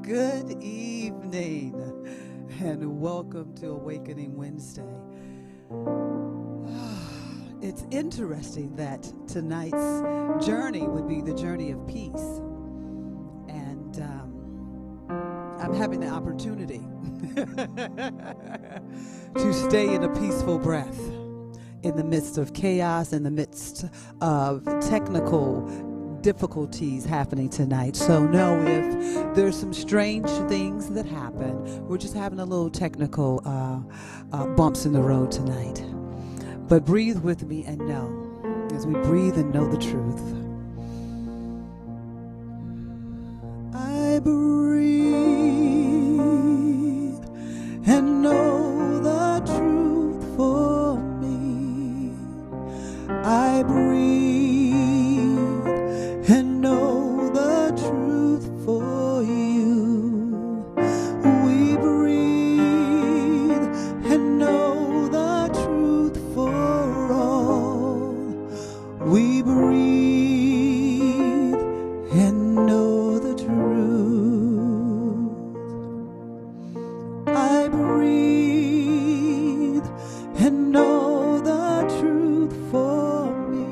Good evening and welcome to Awakening Wednesday. It's interesting that tonight's journey would be the journey of peace. And I'm having the opportunity to stay in a peaceful breath in the midst of chaos, in the midst of technical difficulties happening tonight. So know if there's some strange things that happen, we're just having a little technical bumps in the road tonight. But breathe with me and know, as we breathe and know the truth. I breathe and know the truth for me. I breathe and know the truth for you. We breathe and know the truth for all. We breathe and know the truth. I breathe and know the truth for me.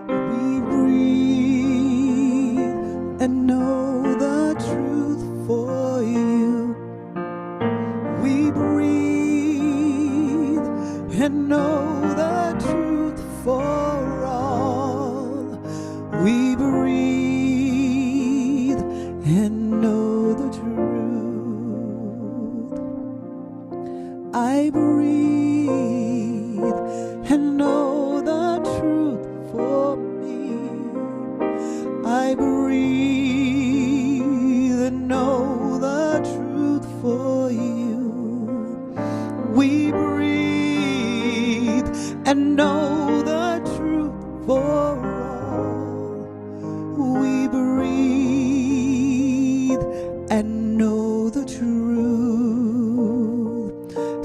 We breathe and know the truth for you. We breathe and know the truth for all. We breathe and know the truth. I breathe and know the truth for me. I breathe and know the truth for you. We breathe and know the truth for all. We breathe and know the truth.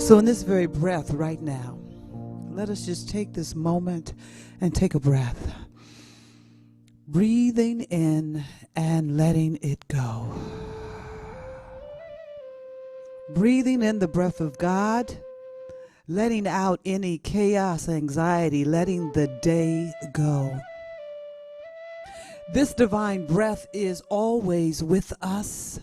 So in this very breath right now, let us just take this moment and take a breath. Breathing in and letting it go. Breathing in the breath of God, letting out any chaos, anxiety, letting the day go. This divine breath is always with us.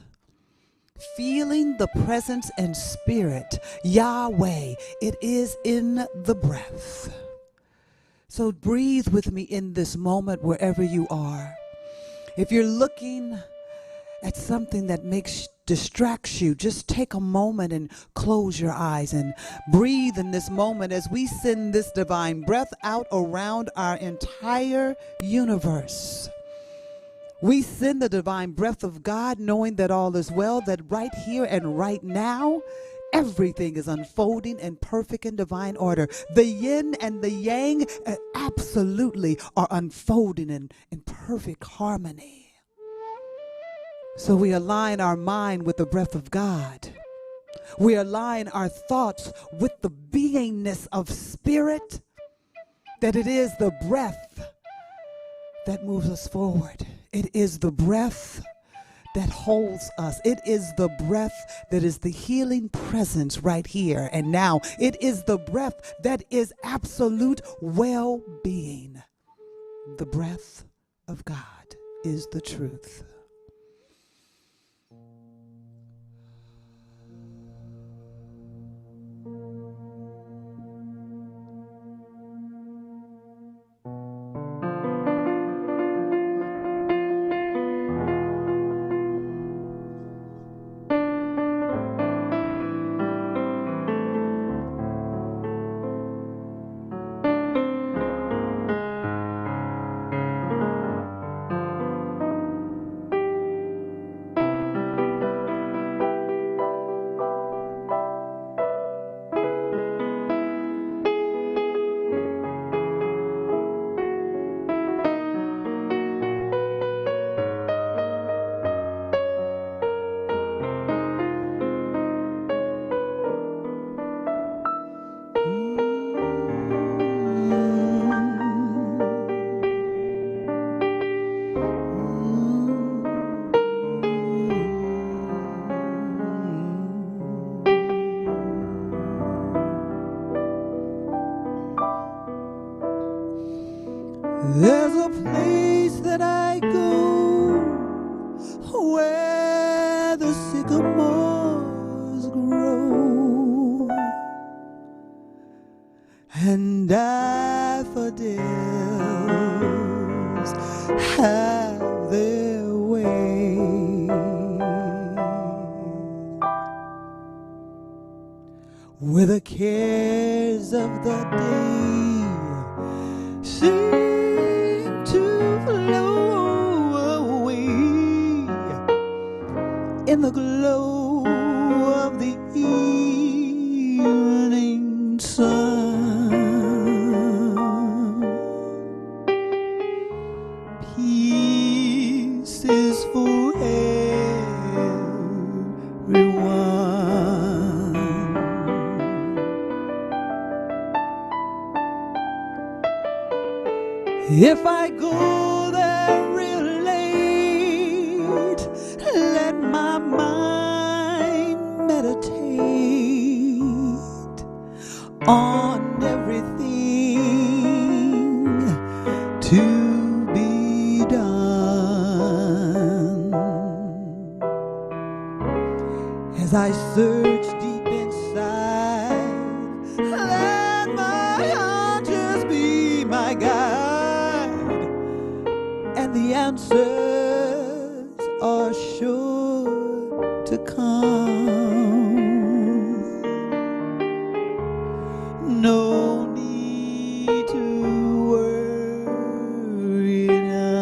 Feeling the presence and spirit, Yahweh, it is in the breath. So breathe with me in this moment wherever you are. If you're looking at something that distracts you, just take a moment and close your eyes and breathe in this moment as we send this divine breath out around our entire universe. We send the divine breath of God knowing that all is well, that right here and right now, everything is unfolding in perfect and divine order. The yin and the yang absolutely are unfolding in perfect harmony. So we align our mind with the breath of God. We align our thoughts with the beingness of spirit, that it is the breath that moves us forward. It is the breath that holds us. It is the breath that is the healing presence right here and now. It is the breath that is absolute well-being. The breath of God is the truth. As I search deep inside, let my conscience be my guide, and the answers are sure to come. No need to worry now.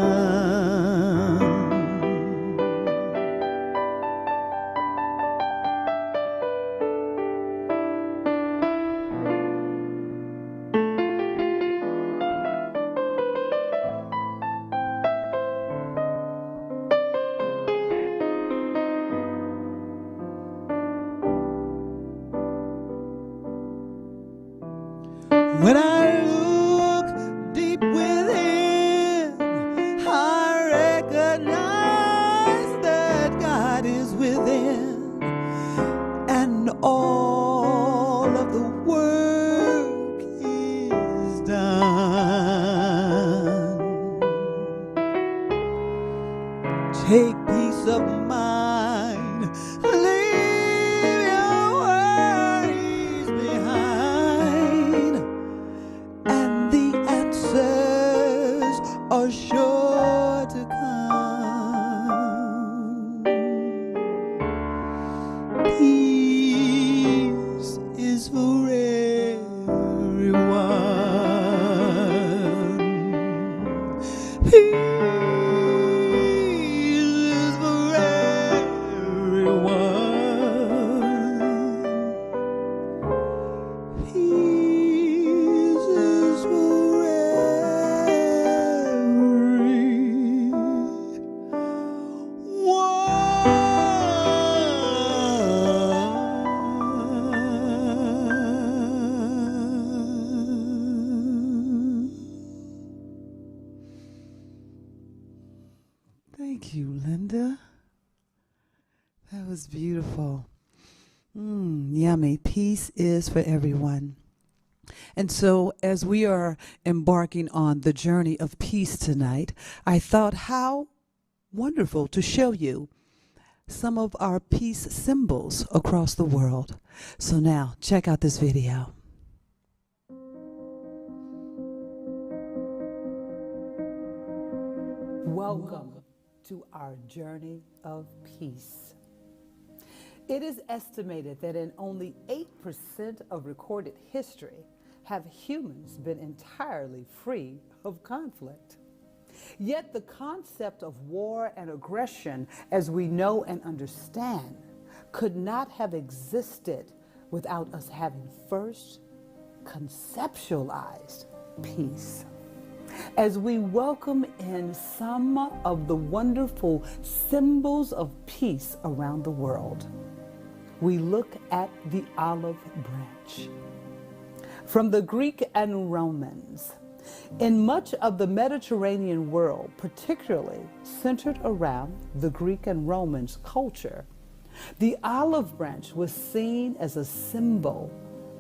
When I look deep within, I recognize that God is within, and all of the work is done. Take peace of mind, leave your worries behind, and the answers are sure to come. Peace is for everyone. Peace is for everyone. Peace is for everyone. Thank you, Linda. That was beautiful. Yummy. Peace is for everyone. And so, as we are embarking on the journey of peace tonight, I thought how wonderful to show you some of our peace symbols across the world. So now, check out this video. Welcome to our journey of peace. It is estimated that in only 8% of recorded history have humans been entirely free of conflict. Yet the concept of war and aggression, as we know and understand, could not have existed without us having first conceptualized peace. As we welcome in some of the wonderful symbols of peace around the world, we look at the olive branch. From the Greek and Romans, in much of the Mediterranean world, particularly centered around the Greek and Romans culture, the olive branch was seen as a symbol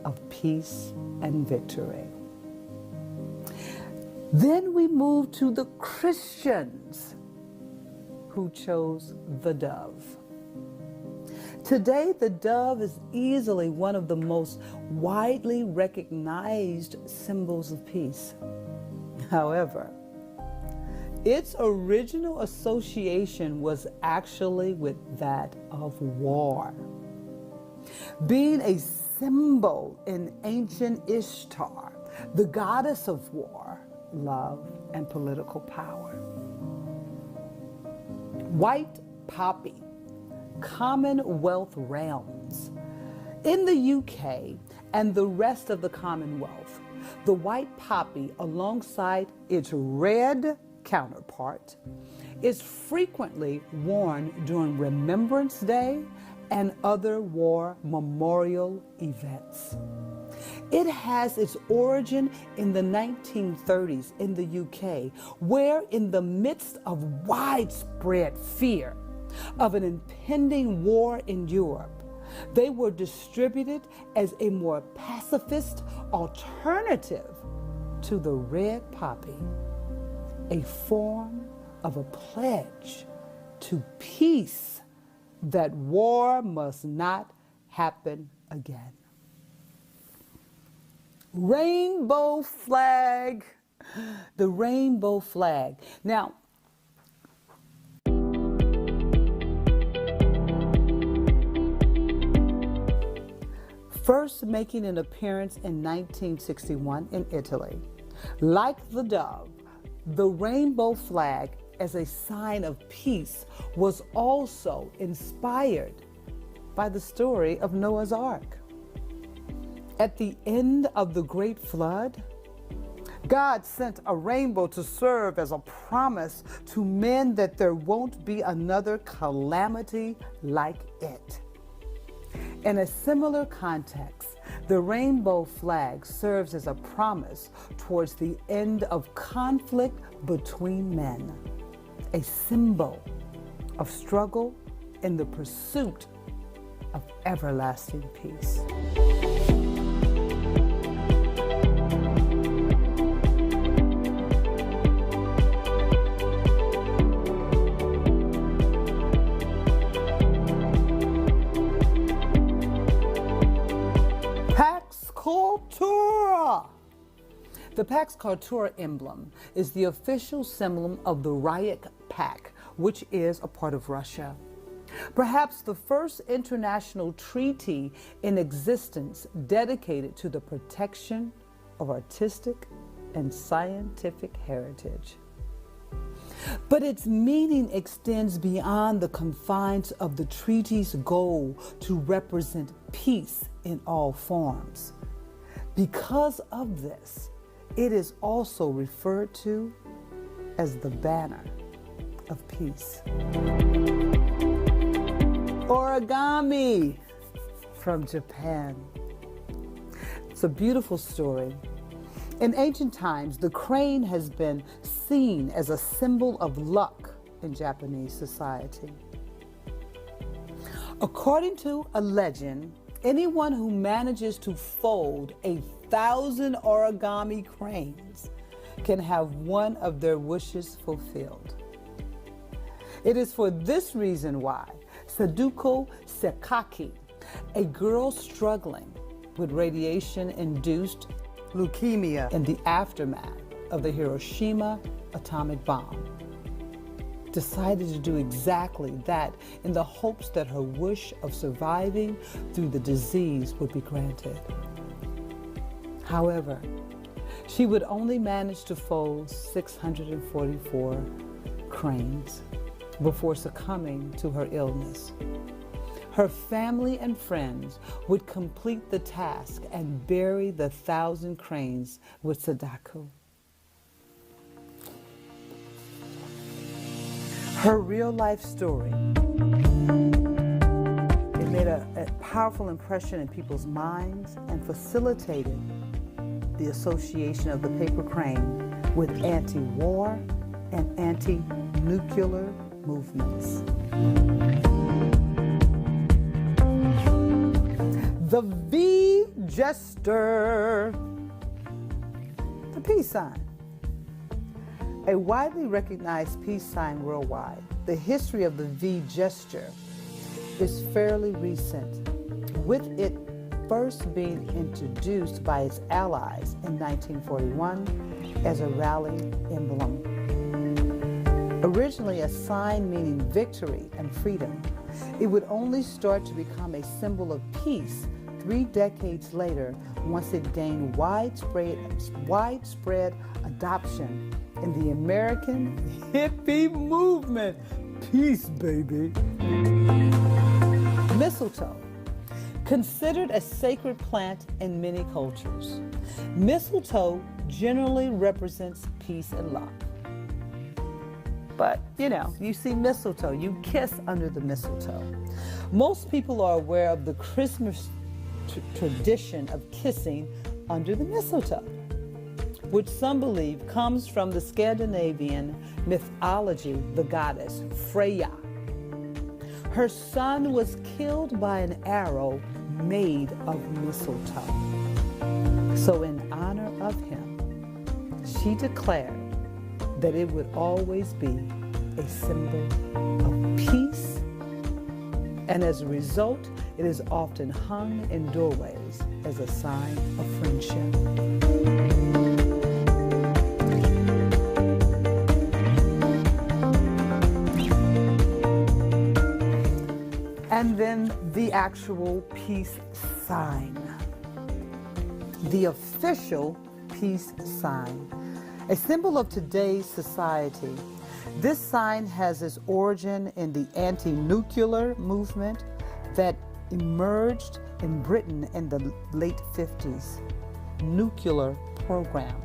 of peace and victory. Then we move to the Christians, who chose the dove. Today, the dove is easily one of the most widely recognized symbols of peace. However, its original association was actually with that of war. Being a symbol in ancient Ishtar, the goddess of war, love, and political power. White poppy, Commonwealth realms. In the UK and the rest of the Commonwealth, the white poppy, alongside its red counterpart, is frequently worn during Remembrance Day and other war memorial events. It has its origin in the 1930s in the UK, where in the midst of widespread fear of an impending war in Europe, they were distributed as a more pacifist alternative to the red poppy, a form of a pledge to peace that war must not happen again. Rainbow flag, the rainbow flag. Now, first making an appearance in 1961 in Italy, like the dove, the rainbow flag as a sign of peace was also inspired by the story of Noah's Ark. At the end of the great flood, God sent a rainbow to serve as a promise to men that there won't be another calamity like it. In a similar context, the rainbow flag serves as a promise towards the end of conflict between men, a symbol of struggle in the pursuit of everlasting peace. The Pax Cultura emblem is the official symbol of the Reich Pact, which is a part of Russia. Perhaps the first international treaty in existence dedicated to the protection of artistic and scientific heritage. But its meaning extends beyond the confines of the treaty's goal to represent peace in all forms. Because of this, it is also referred to as the banner of peace. Origami from Japan. It's a beautiful story. In ancient times, the crane has been seen as a symbol of luck in Japanese society. According to a legend, anyone who manages to fold 1,000 origami cranes can have one of their wishes fulfilled. It is for this reason why Sadako Sekaki, a girl struggling with radiation-induced leukemia in the aftermath of the Hiroshima atomic bomb, decided to do exactly that in the hopes that her wish of surviving through the disease would be granted. However, she would only manage to fold 644 cranes before succumbing to her illness. Her family and friends would complete the task and bury the 1,000 cranes with Sadako. Her real-life story, it made a powerful impression in people's minds and facilitated the association of the paper crane with anti-war and anti-nuclear movements. The V gesture, the peace sign. A widely recognized peace sign worldwide, the history of the V gesture is fairly recent, with it first being introduced by its allies in 1941 as a rally emblem. Originally a sign meaning victory and freedom, it would only start to become a symbol of peace 3 decades later once it gained widespread adoption in the American hippie movement. Peace, baby. Mistletoe. Considered a sacred plant in many cultures, mistletoe generally represents peace and love. But, you see mistletoe, you kiss under the mistletoe. Most people are aware of the Christmas tradition of kissing under the mistletoe, which some believe comes from the Scandinavian mythology, the goddess Freya. Her son was killed by an arrow made of mistletoe. So in honor of him, she declared that it would always be a symbol of peace and as a result, it is often hung in doorways as a sign of friendship. And then the actual peace sign, the official peace sign, a symbol of today's society. This sign has its origin in the anti-nuclear movement that emerged in Britain in the late 50s, nuclear program.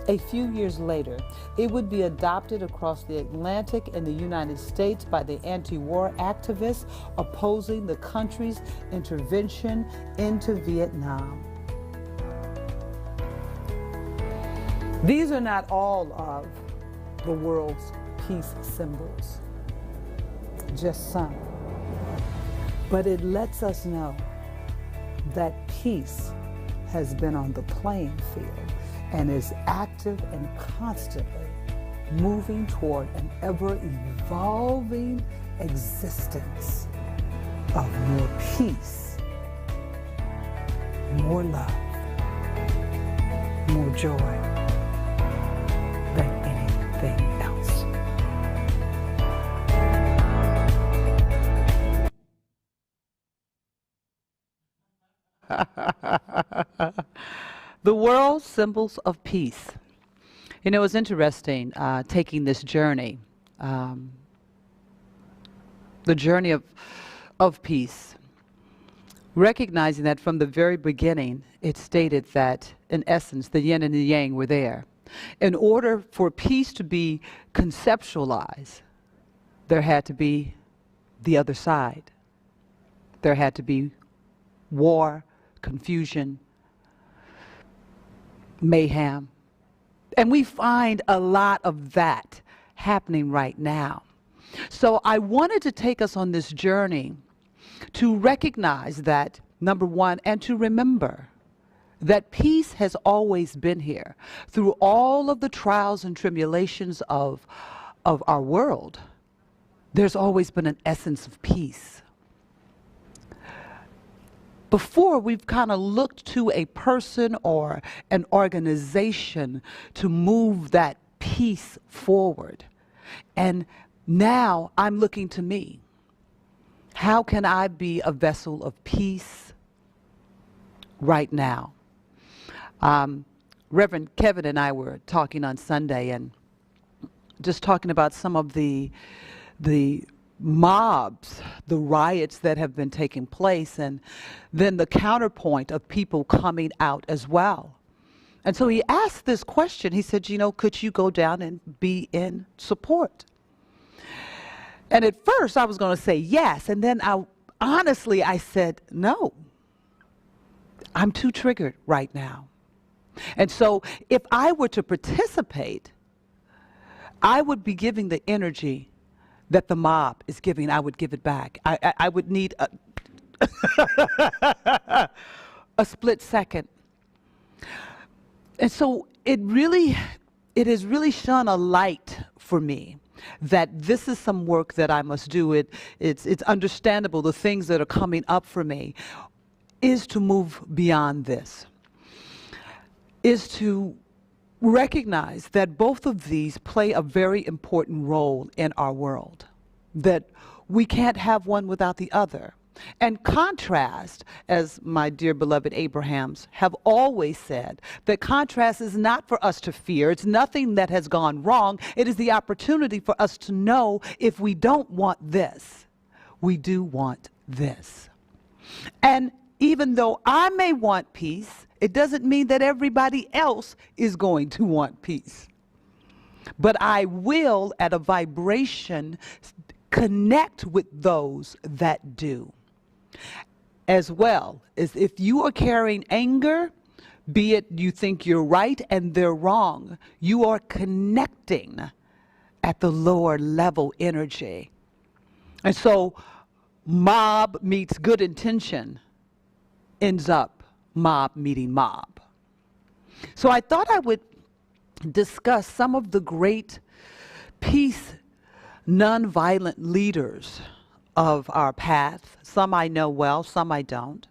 A few years later, it would be adopted across the Atlantic in the United States by the anti-war activists opposing the country's intervention into Vietnam. These are not all of the world's peace symbols, just some. But it lets us know that peace has been on the playing field and is active and constantly moving toward an ever-evolving existence of more peace, more love, more joy than anything else. The world's symbols of peace. You know, it's interesting taking this journey, the journey of peace, recognizing that from the very beginning, it stated that, in essence, the yin and the yang were there. In order for peace to be conceptualized, there had to be the other side. There had to be war, confusion, mayhem. And we find a lot of that happening right now. So I wanted to take us on this journey to recognize that, number one, and to remember that peace has always been here. Through all of the trials and tribulations of our world, there's always been an essence of peace. Before, we've kind of looked to a person or an organization to move that peace forward. And now I'm looking to me. How can I be a vessel of peace right now? Reverend Kevin and I were talking on Sunday and just talking about some of the mobs, the riots that have been taking place, and then the counterpoint of people coming out as well. And so he asked this question. He said, you know, could you go down and be in support? And at first I was going to say yes, and then I said no. I'm too triggered right now. And so if I were to participate, I would be giving the energy that the mob is giving. I would give it back. I would need a split second. And so it has really shone a light for me that this is some work that I must do. It's understandable, the things that are coming up for me is to move beyond this, is to recognize that both of these play a very important role in our world, that we can't have one without the other. And contrast, as my dear beloved Abrahams have always said, that contrast is not for us to fear. It's nothing that has gone wrong. It is the opportunity for us to know if we don't want this, we do want this. And even though I may want peace, it doesn't mean that everybody else is going to want peace. But I will, at a vibration, connect with those that do. As well as if you are carrying anger, be it you think you're right and they're wrong, you are connecting at the lower level energy. And so mob meets good intention ends up mob meeting mob. So I thought I would discuss some of the great peace, nonviolent leaders of our path. Some I know well, some I don't.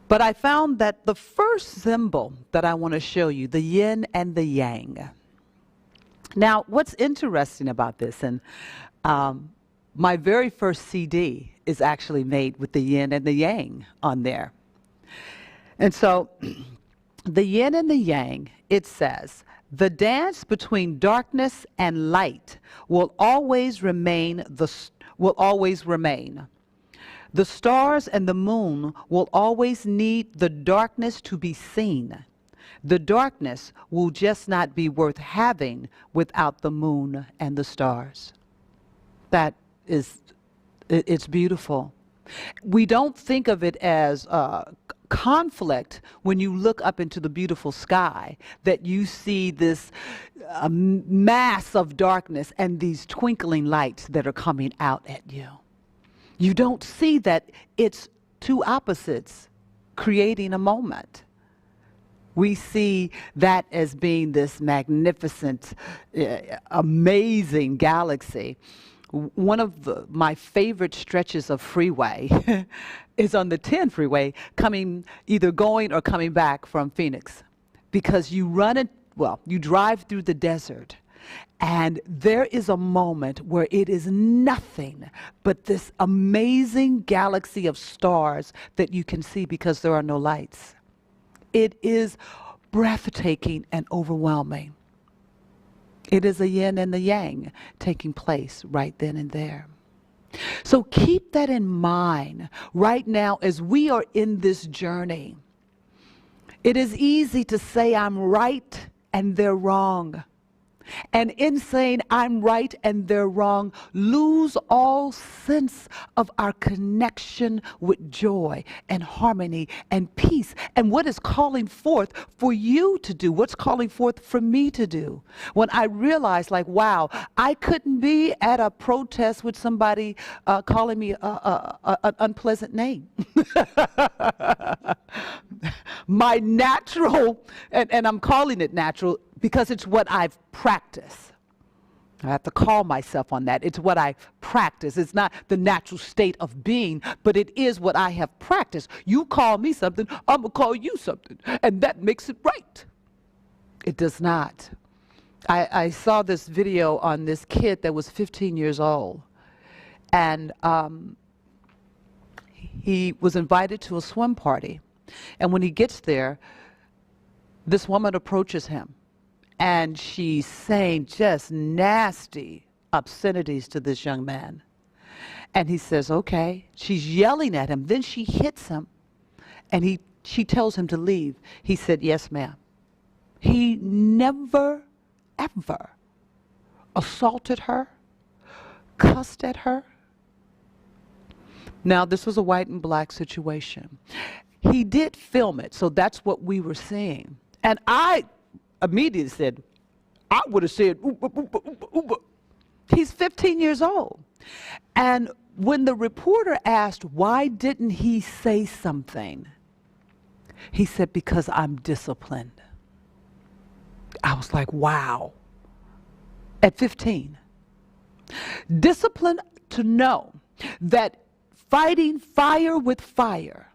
But I found that the first symbol that I want to show you, the yin and the yang. Now, what's interesting about this, and my very first CD is actually made with the yin and the yang on there. And so, the yin and the yang, it says, the dance between darkness and light will always remain. The stars and the moon will always need the darkness to be seen. The darkness will just not be worth having without the moon and the stars. It's beautiful. We don't think of it as conflict when you look up into the beautiful sky, that you see this mass of darkness and these twinkling lights that are coming out at you. You don't see that it's two opposites creating a moment. We see that as being this magnificent, amazing galaxy. One of my favorite stretches of freeway is on the 10 freeway, either going or coming back from Phoenix, because you drive through the desert, and there is a moment where it is nothing but this amazing galaxy of stars that you can see because there are no lights. It is breathtaking and overwhelming. It is a yin and the yang taking place right then and there. So keep that in mind right now as we are in this journey. It is easy to say I'm right and they're wrong. And in saying I'm right and they're wrong, lose all sense of our connection with joy and harmony and peace and what is calling forth for you to do, what's calling forth for me to do. When I realized, like, wow, I couldn't be at a protest with somebody calling me an unpleasant name. My natural, and I'm calling it natural, because it's what I've practiced. I have to call myself on that. It's what I practice. It's not the natural state of being, but it is what I have practiced. You call me something, I'm going to call you something, and that makes it right. It does not. I saw this video on this kid that was 15 years old, and he was invited to a swim party. And when he gets there, this woman approaches him. And she's saying just nasty obscenities to this young man. And he says, okay. She's yelling at him. Then she hits him. And she tells him to leave. He said, yes, ma'am. He never, ever assaulted her, cussed at her. Now, this was a white and black situation. He did film it, so that's what we were seeing. And I immediately said, I would have said, ooba, ooba, ooba, ooba. He's 15 years old. And when the reporter asked, why didn't he say something? He said, because I'm disciplined. I was like, wow. At 15. Discipline to know that fighting fire with fire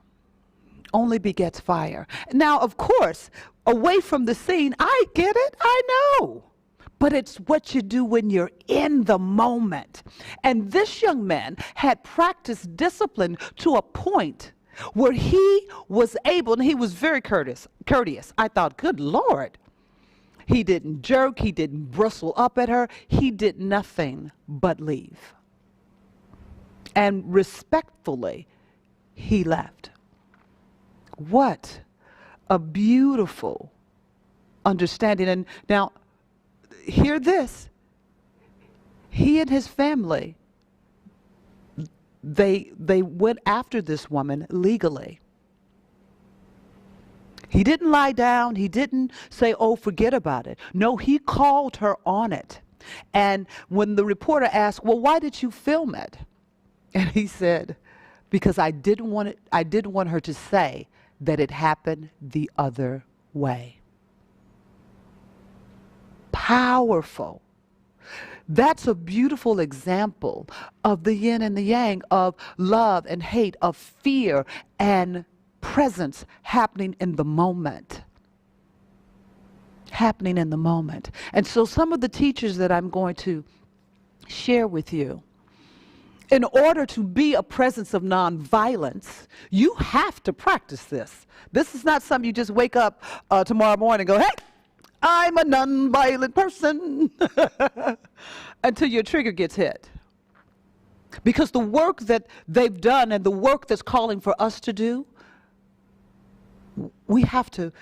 only begets fire. Now, of course, away from the scene, I get it, I know. But it's what you do when you're in the moment. And this young man had practiced discipline to a point where he was able, and he was very courteous. I thought, good Lord. He didn't jerk, he didn't bristle up at her, he did nothing but leave. And respectfully, he left. What a beautiful understanding. And now, hear this. He and his family, they went after this woman legally. He didn't lie down. He didn't say, oh, forget about it. No, he called her on it. And when the reporter asked, well, why did you film it? And he said, because I didn't want her to say that it happened the other way. Powerful. That's a beautiful example of the yin and the yang, of love and hate, of fear and presence happening in the moment. Happening in the moment. And so some of the teachers that I'm going to share with you, in order to be a presence of nonviolence, you have to practice this. This is not something you just wake up tomorrow morning and go, hey, I'm a nonviolent person, until your trigger gets hit. Because the work that they've done and the work that's calling for us to do, we have to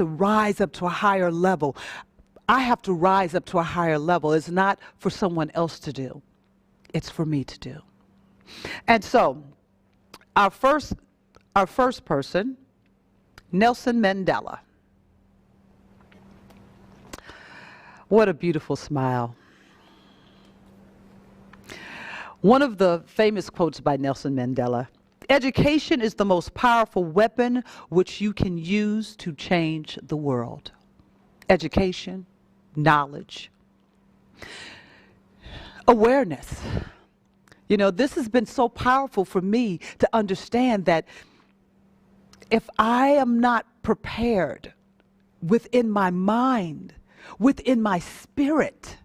rise up to a higher level. I have to rise up to a higher level. It's not for someone else to do. It's for me to do. And so, our first person, Nelson Mandela. What a beautiful smile. One of the famous quotes by Nelson Mandela: education is the most powerful weapon which you can use to change the world. Education, knowledge, awareness. You know, this has been so powerful for me to understand that if I am not prepared within my mind, within my spirit,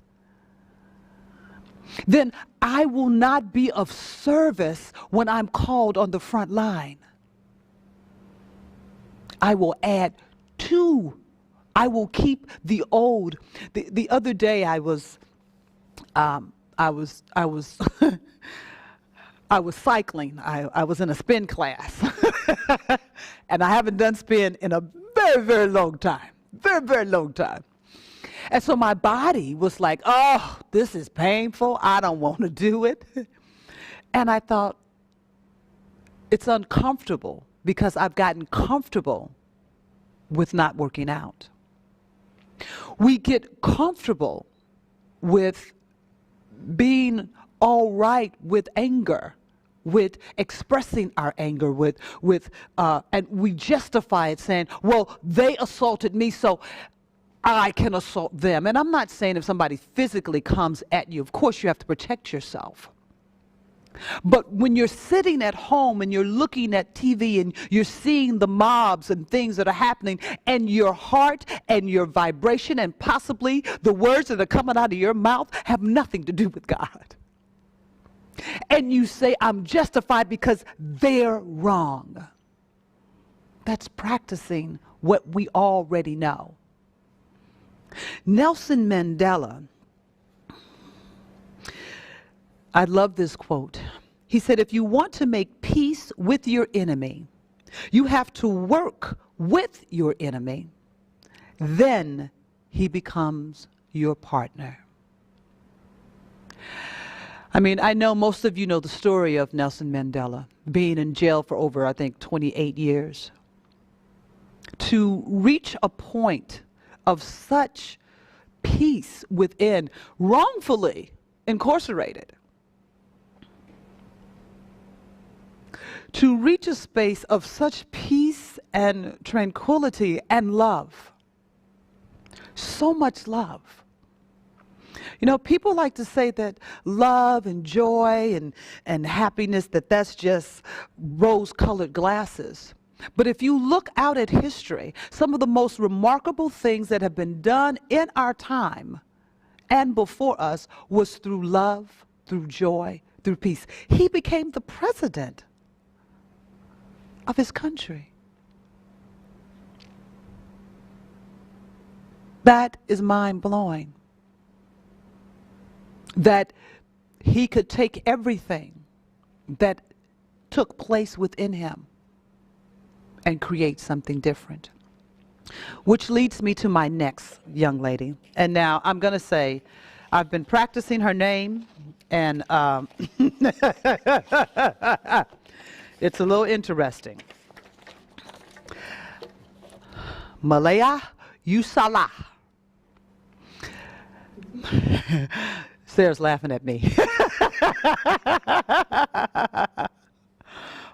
then I will not be of service when I'm called on the front line. I will add to, I will keep the old. The other day I was cycling. I was in a spin class. And I haven't done spin in a very, very long time. Very, very long time. And so my body was like, oh, this is painful. I don't want to do it. And I thought, it's uncomfortable because I've gotten comfortable with not working out. We get comfortable with being all right with anger, with expressing our anger, and we justify it saying, well, they assaulted me, so I can assault them. And I'm not saying if somebody physically comes at you, of course you have to protect yourself. But when you're sitting at home and you're looking at TV and you're seeing the mobs and things that are happening, and your heart and your vibration and possibly the words that are coming out of your mouth have nothing to do with God. And you say, I'm justified because they're wrong. That's practicing what we already know. Nelson Mandela, I love this quote. He said, if you want to make peace with your enemy, you have to work with your enemy. Then he becomes your partner. I mean, I know most of you know the story of Nelson Mandela being in jail for over, I think, 28 years. To reach a point of such peace within, wrongfully incarcerated. To reach a space of such peace and tranquility and love. So much love. You know, people like to say that love and joy and happiness, that's just rose-colored glasses. But if you look out at history, some of the most remarkable things that have been done in our time and before us was through love, through joy, through peace. He became the president of his country. That is mind-blowing. That he could take everything that took place within him and create something different. Which leads me to my next young lady. And now I'm going to say, I've been practicing her name, and it's a little interesting. Malaya Yousafzai. Sarah's laughing at me.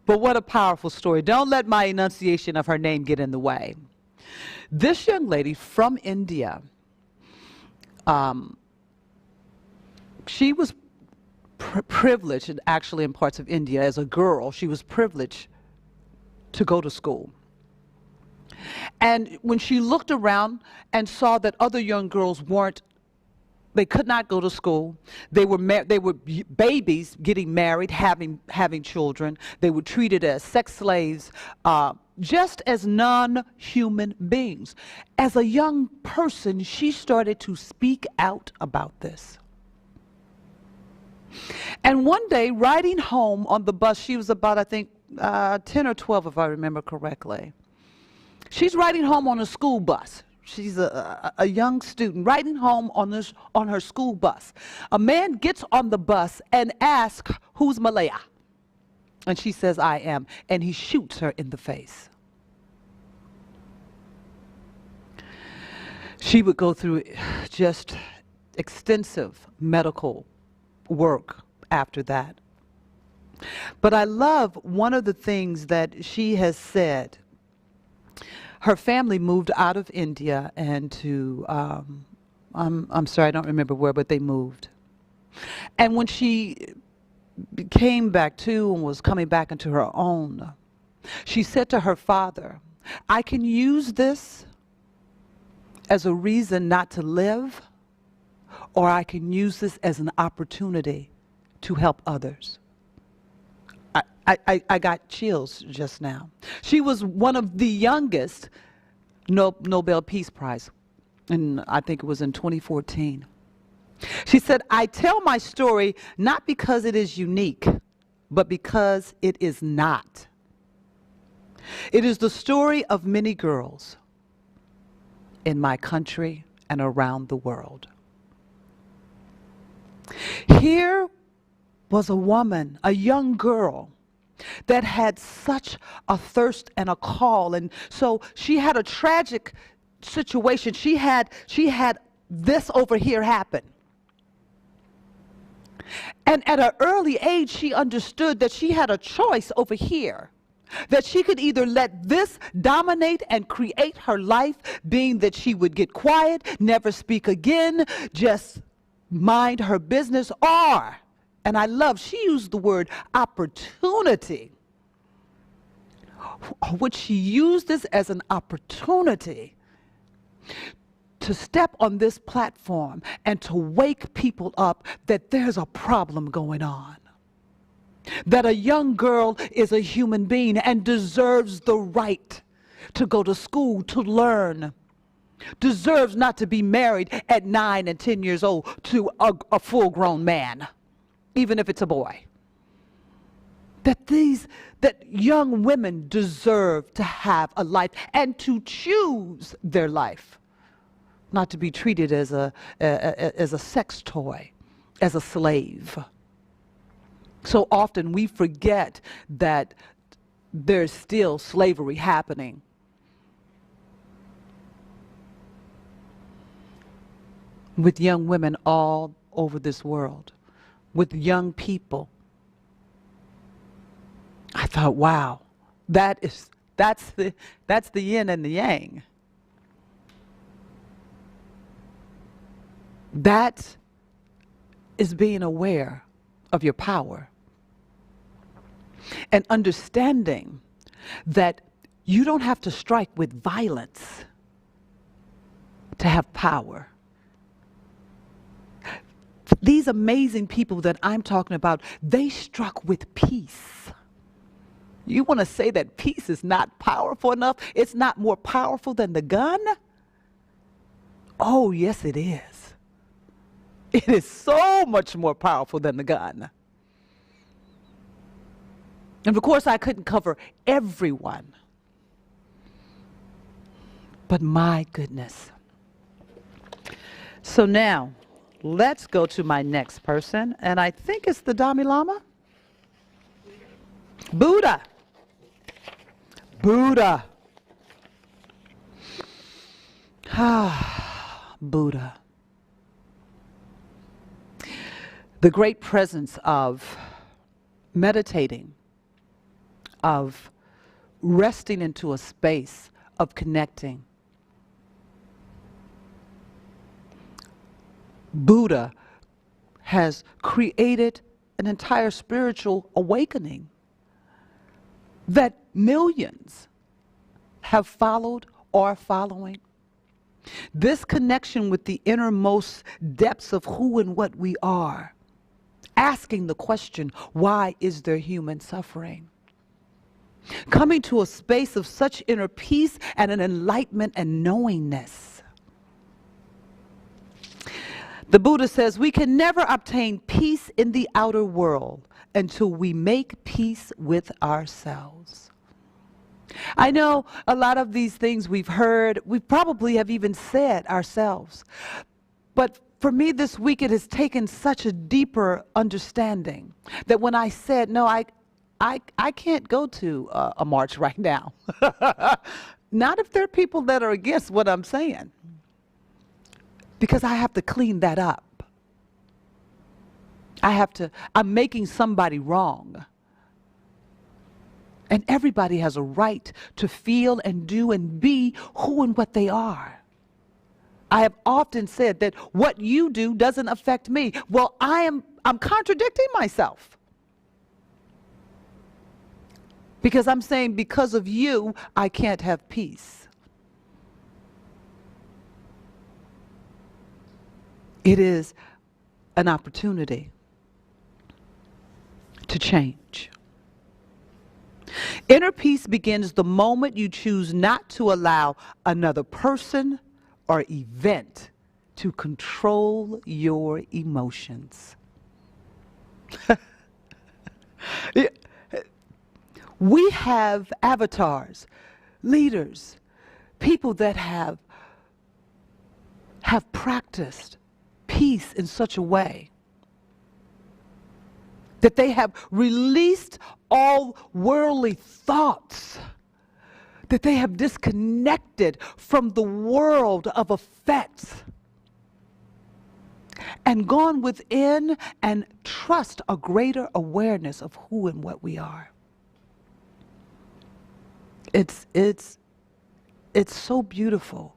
But what a powerful story. Don't let my enunciation of her name get in the way. This young lady from India she was privileged, and actually in parts of India, as a girl, she was privileged to go to school. And when she looked around and saw that other young girls they could not go to school. They were babies getting married, having children. They were treated as sex slaves, just as non-human beings. As a young person, she started to speak out about this. And one day, riding home on the bus, she was about, I think, 10 or 12, if I remember correctly. She's riding home on a school bus. She's a young student riding home on her school bus. A man gets on the bus and asks, "Who's Malaya?" And she says, "I am." And he shoots her in the face. She would go through just extensive medical work after that. But I love one of the things that she has said. Her family moved out of India and to, I'm sorry, I don't remember where, but they moved. And when she came back to and was coming back into her own, she said to her father, "I can use this as a reason not to live, or I can use this as an opportunity to help others." I got chills just now. She was one of the youngest Nobel Peace Prize, and I think it was in 2014. She said, "I tell my story not because it is unique, but because it is not. It is the story of many girls in my country and around the world." Here was a woman, a young girl, that had such a thirst and a call. And so she had a tragic situation. She had this over here happen. And at an early age, she understood that she had a choice over here, that she could either let this dominate and create her life, being that she would get quiet, never speak again, just mind her business, or, and I love, she used the word opportunity, which she used this as an opportunity to step on this platform and to wake people up that there's a problem going on. That a young girl is a human being and deserves the right to go to school, to learn, deserves not to be married at 9 and 10 years old to a full-grown man, even if it's a boy. That young women deserve to have a life and to choose their life, not to be treated as a sex toy, as a slave. So often we forget that there's still slavery happening. With young women all over this world, with young people. I thought, wow, that's the yin and the yang. That is being aware of your power and understanding that you don't have to strike with violence to have power. These amazing people that I'm talking about, they struck with peace. You want to say that peace is not powerful enough? It's not more powerful than the gun? Oh, yes, it is. It is so much more powerful than the gun. And of course, I couldn't cover everyone. But my goodness. So now, let's go to my next person, and I think it's the Dalai Lama. Buddha. Buddha. Buddha. The great presence of meditating, of resting into a space of connecting. Buddha has created an entire spiritual awakening that millions have followed or are following. This connection with the innermost depths of who and what we are, asking the question, why is there human suffering? Coming to a space of such inner peace and an enlightenment and knowingness. The Buddha says we can never obtain peace in the outer world until we make peace with ourselves. I know a lot of these things we've heard, we probably have even said ourselves. But for me this week, it has taken such a deeper understanding that when I said, no, I can't go to a march right now. Not if there are people that are against what I'm saying. Because I have to clean that up. I'm making somebody wrong. And everybody has a right to feel and do and be who and what they are. I have often said that what you do doesn't affect me. Well, I'm contradicting myself. Because I'm saying because of you, I can't have peace. It is an opportunity to change. Inner peace begins the moment you choose not to allow another person or event to control your emotions. We have avatars, leaders, people that have practiced peace in such a way that they have released all worldly thoughts, that they have disconnected from the world of effects and gone within and trust a greater awareness of who and what we are. It's so beautiful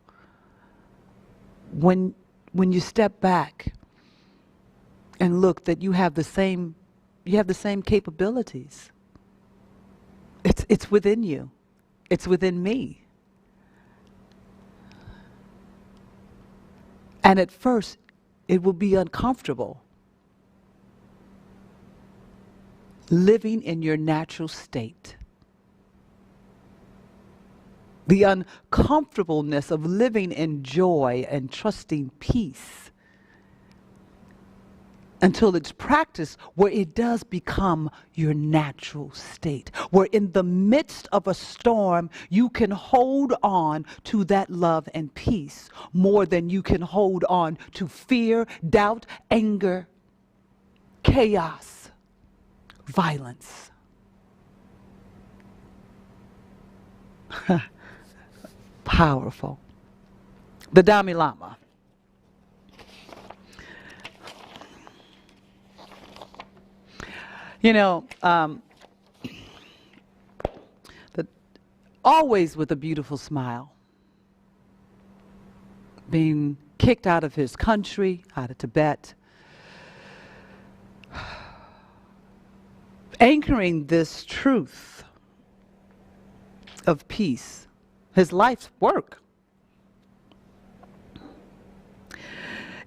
when you step back and look that you have the same capabilities. It's within you. It's within me. And at first, it will be uncomfortable living in your natural state. The uncomfortableness of living in joy and trusting peace until it's practiced where it does become your natural state, where in the midst of a storm, you can hold on to that love and peace more than you can hold on to fear, doubt, anger, chaos, violence. Powerful. The Dalai Lama. You know, always with a beautiful smile. Being kicked out of his country, out of Tibet. Anchoring this truth of peace, his life's work.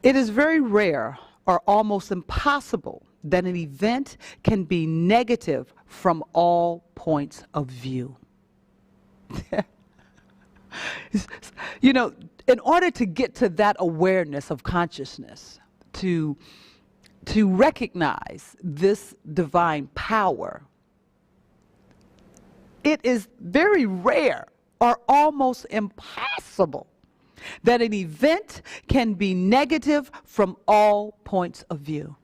It is very rare or almost impossible that an event can be negative from all points of view. You know, in order to get to that awareness of consciousness, to recognize this divine power, it is very rare or almost impossible that an event can be negative from all points of view.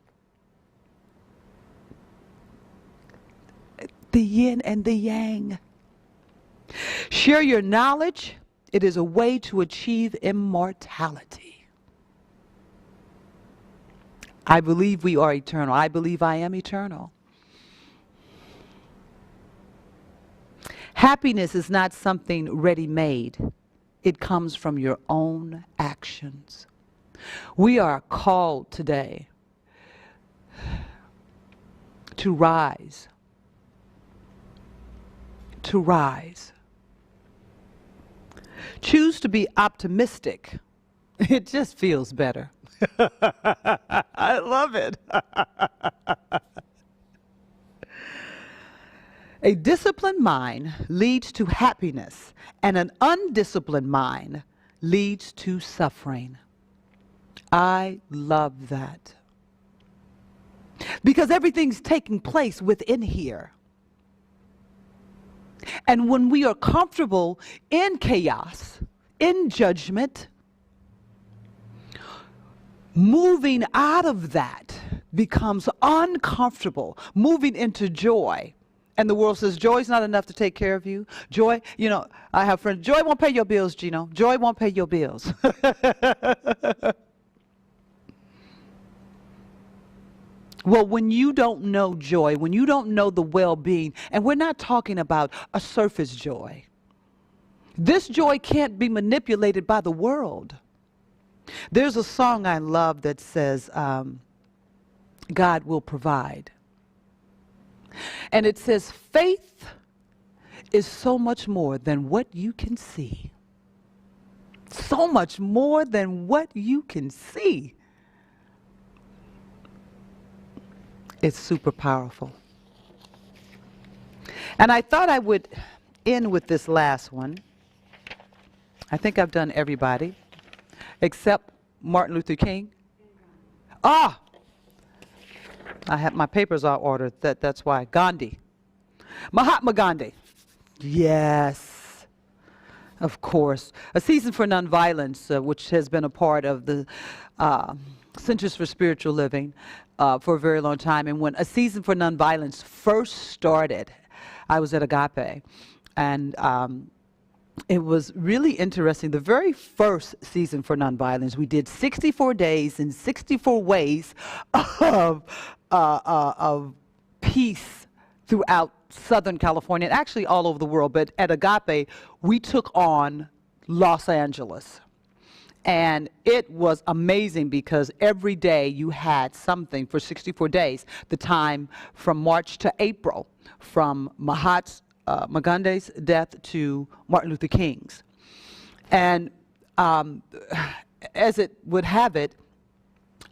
The yin and the yang. Share your knowledge. It is a way to achieve immortality. I believe we are eternal. I believe I am eternal. Happiness is not something ready-made. It comes from your own actions. We are called today to rise. To rise. Choose to be optimistic. It just feels better. I love it. A disciplined mind leads to happiness, and an undisciplined mind leads to suffering. I love that. Because everything's taking place within here. And when we are comfortable in chaos, in judgment, moving out of that becomes uncomfortable, moving into joy. And the world says, joy's not enough to take care of you. Joy, you know, I have friends, joy won't pay your bills, Gino. Joy won't pay your bills. Well, when you don't know joy, when you don't know the well-being, and we're not talking about a surface joy. This joy can't be manipulated by the world. There's a song I love that says, God will provide. And it says, faith is so much more than what you can see. So much more than what you can see. It's super powerful. And I thought I would end with this last one. I think I've done everybody except Martin Luther King. Ah! I have my papers all ordered. That's why. Gandhi. Mahatma Gandhi. Yes. Of course. A Season for Nonviolence, which has been a part of the Centers for Spiritual Living for a very long time. And when A Season for Nonviolence first started, I was at Agape. And it was really interesting. The very first Season for Nonviolence, we did 64 days and 64 ways of peace throughout Southern California, and actually all over the world. But at Agape, we took on Los Angeles. And it was amazing because every day you had something for 64 days, the time from March to April, from Mahatma Gandhi's death to Martin Luther King's. And as it would have it,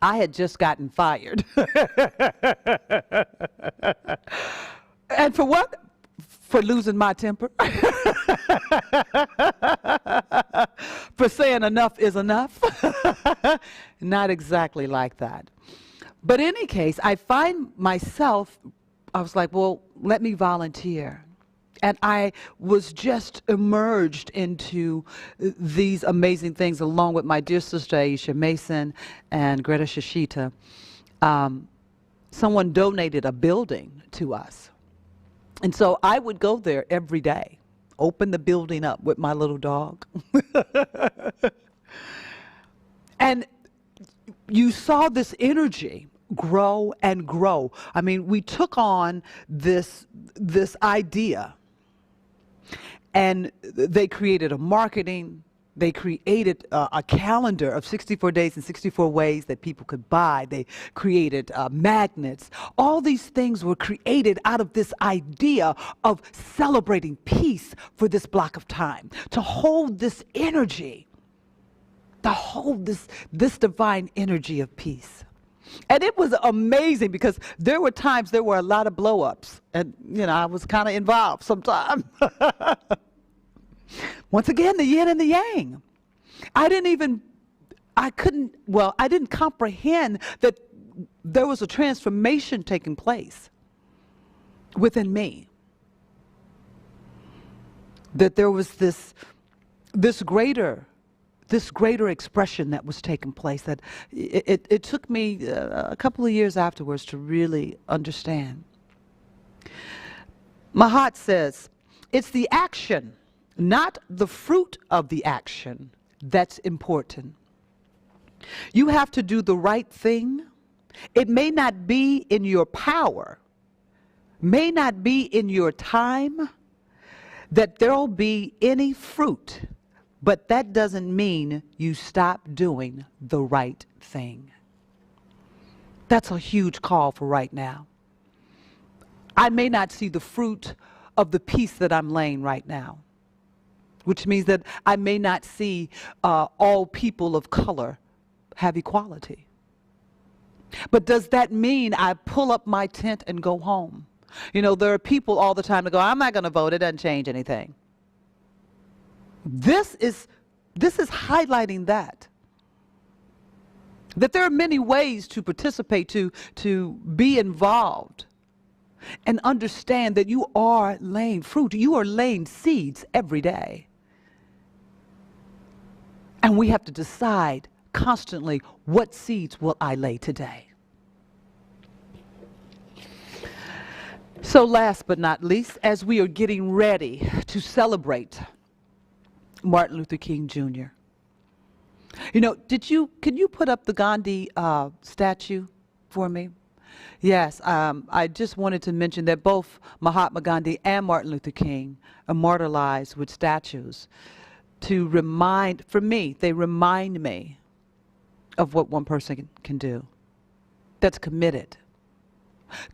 I had just gotten fired. And for what? For losing my temper. For saying enough is enough. Not exactly like that. But in any case, I find myself, I was like, well, let me volunteer. And I was just immersed into these amazing things along with my dear sister Aisha Mason and Greta Shishita. Someone donated a building to us. And so I would go there every day, open the building up with my little dog. And you saw this energy grow and grow. I mean, we took on this idea. And they created a marketing, they created a calendar of 64 days and 64 ways that people could buy. They created magnets. All these things were created out of this idea of celebrating peace for this block of time, to hold this energy, to hold this divine energy of peace. And it was amazing because there were times there were a lot of blow-ups. And, you know, I was kind of involved sometimes. Once again, the yin and the yang. I didn't comprehend that there was a transformation taking place within me. That there was this greater expression that was taking place, that it took me a couple of years afterwards to really understand. Mahat says, it's the action, not the fruit of the action, that's important. You have to do the right thing. It may not be in your power, may not be in your time, that there'll be any fruit. But that doesn't mean you stop doing the right thing. That's a huge call for right now. I may not see the fruit of the peace that I'm laying right now, which means that I may not see all people of color have equality. But does that mean I pull up my tent and go home? You know, there are people all the time that go, I'm not going to vote. It doesn't change anything. This is highlighting that there are many ways to participate, to be involved, and understand that you are laying fruit. You are laying seeds every day. And we have to decide constantly, what seeds will I lay today? So last but not least, as we are getting ready to celebrate Martin Luther King Jr., you know, can you put up the Gandhi statue for me? Yes, I just wanted to mention that both Mahatma Gandhi and Martin Luther King immortalized with statues to remind, for me, they remind me of what one person can do that's committed.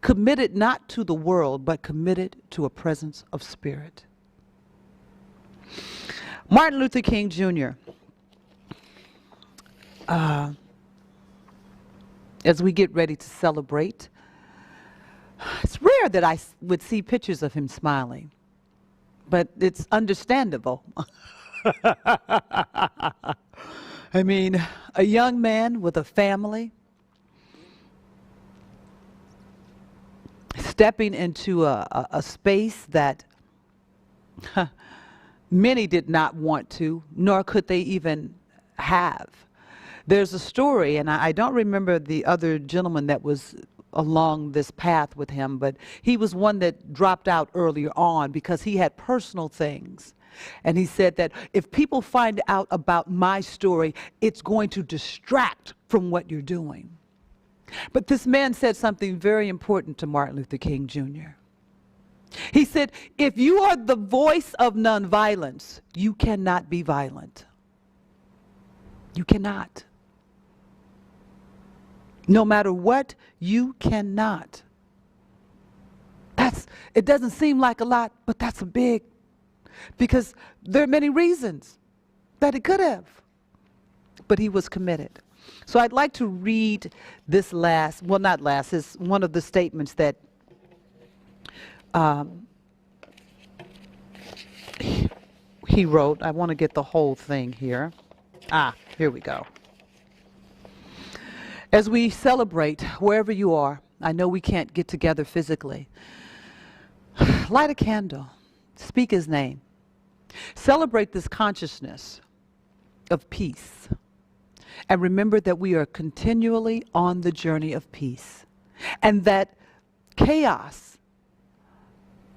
Committed not to the world, but committed to a presence of spirit. Martin Luther King Jr., as we get ready to celebrate, it's rare that I would see pictures of him smiling, but it's understandable. I mean, a young man with a family stepping into a space that many did not want to, nor could they even have. There's a story, and I don't remember the other gentleman that was along this path with him, but he was one that dropped out earlier on because he had personal things. And he said that if people find out about my story, it's going to distract from what you're doing. But this man said something very important to Martin Luther King Jr. He said, if you are the voice of nonviolence, you cannot be violent. You cannot. No matter what, you cannot. It doesn't seem like a lot, but that's a big, because there are many reasons that he could have, but he was committed. So I'd like to read this last, well, not last, it's one of the statements that he wrote. I want to get the whole thing here. Here we go. As we celebrate, wherever you are, I know we can't get together physically. Light a candle. Speak his name. Celebrate this consciousness of peace. And remember that we are continually on the journey of peace. And that chaos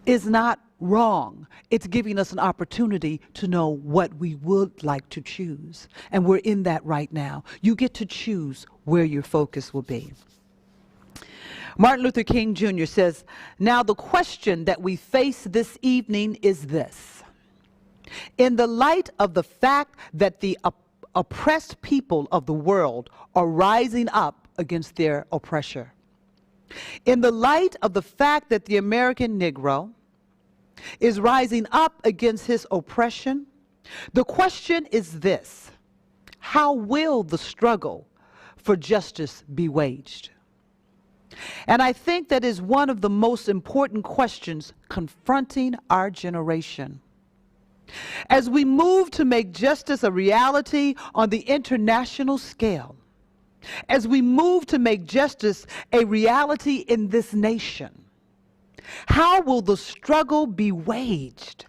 is not wrong. It's giving us an opportunity to know what we would like to choose. And we're in that right now. You get to choose where your focus will be. Martin Luther King Jr. says, now the question that we face this evening is this. In the light of the fact that the oppressed people of the world are rising up against their oppressor, in the light of the fact that the American Negro is rising up against his oppression, the question is this: how will the struggle for justice be waged? And I think that is one of the most important questions confronting our generation. As we move to make justice a reality on the international scale, as we move to make justice a reality in this nation, how will the struggle be waged?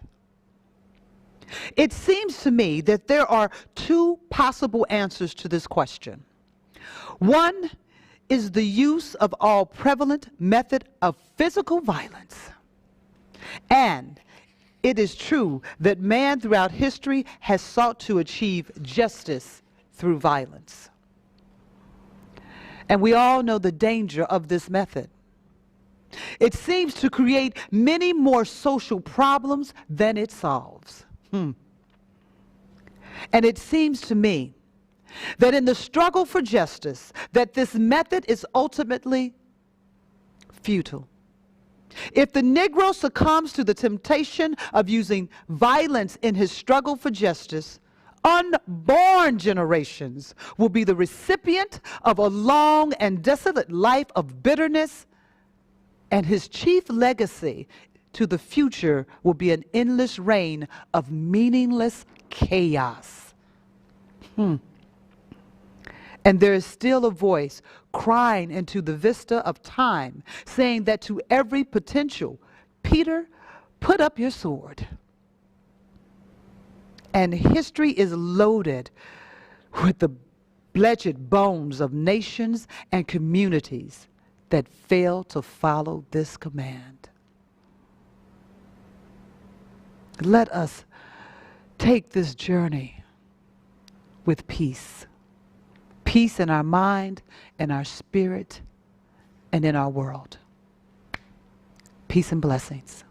It seems to me that there are two possible answers to this question. One is the use of all prevalent method of physical violence. And it is true that man throughout history has sought to achieve justice through violence. And we all know the danger of this method. It seems to create many more social problems than it solves. And it seems to me that in the struggle for justice, that this method is ultimately futile. If the Negro succumbs to the temptation of using violence in his struggle for justice, unborn generations will be the recipient of a long and desolate life of bitterness, and his chief legacy to the future will be an endless reign of meaningless chaos. And there is still a voice crying into the vista of time, saying that to every potential, Peter, put up your sword. And history is loaded with the bleached bones of nations and communities that fail to follow this command. Let us take this journey with peace. Peace in our mind, in our spirit, and in our world. Peace and blessings.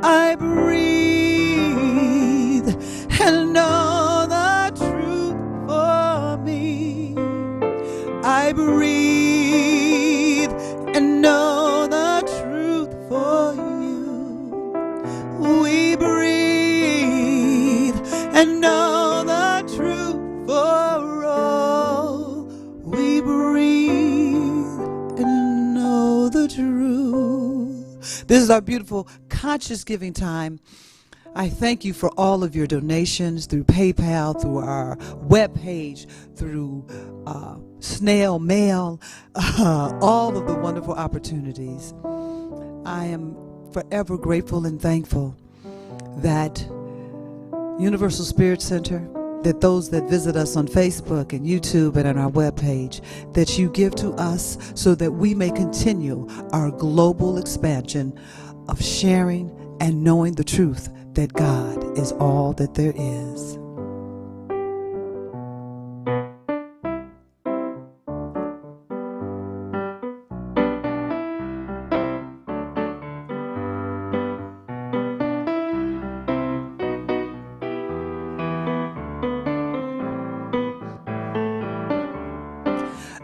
I breathe and know the truth for me. I breathe and know the truth for you. We breathe and know the truth for all. We breathe and know the truth. This is our beautiful conscious giving time. I thank you for all of your donations through PayPal, through our webpage, through snail mail, all of the wonderful opportunities. I am forever grateful and thankful that Universal Spirit Center, that those that visit us on Facebook and YouTube and on our webpage, that you give to us so that we may continue our global expansion of sharing and knowing the truth that God is all that there is.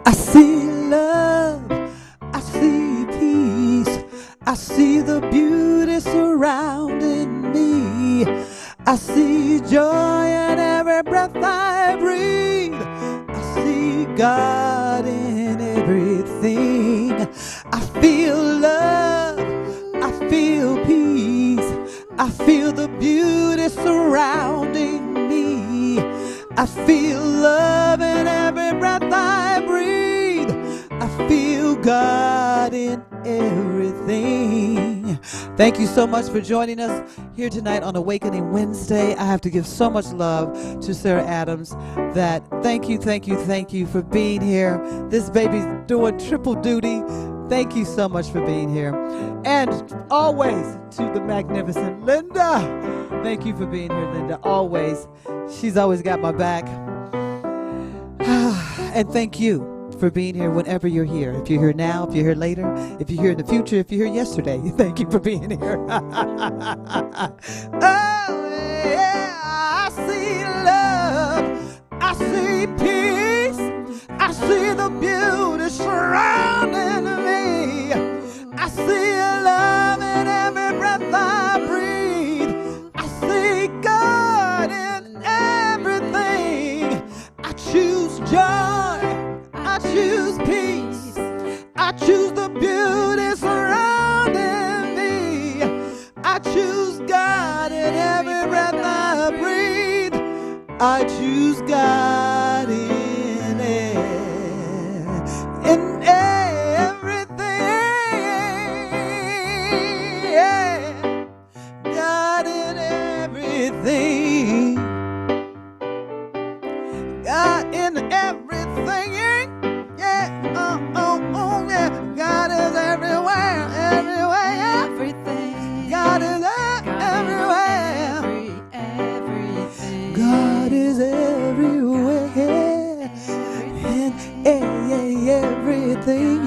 I see love, I see peace, I see the beauty surrounding me. I see joy in every breath I breathe. I see God in everything. I feel love, I feel peace, I feel the beauty surrounding me. I feel love in every breath I breathe. I feel God in everything. Thank you so much for joining us here tonight on Awakening Wednesday. I have to give so much love to Sarah Adams. That thank you for being here. This baby's doing triple duty. Thank you so much for being here. And always to the magnificent Linda. Thank you for being here, Linda. Always. She's always got my back. And thank you for being here whenever you're here. If you're here now, if you're here later, if you're here in the future, if you're here yesterday, thank you for being here. Oh, yeah, I see love. I see peace. I see the beauty surrounding me. I see love in every breath I breathe. I see God in everything. I choose joy. I choose peace. I choose the beauty surrounding me. I choose God in every breath I breathe. I choose God in everything. Yeah. God in everything. God in everything. Yeah. Oh, yeah. God is everywhere. Everywhere. Everything. God is everywhere. God is everywhere. And everything.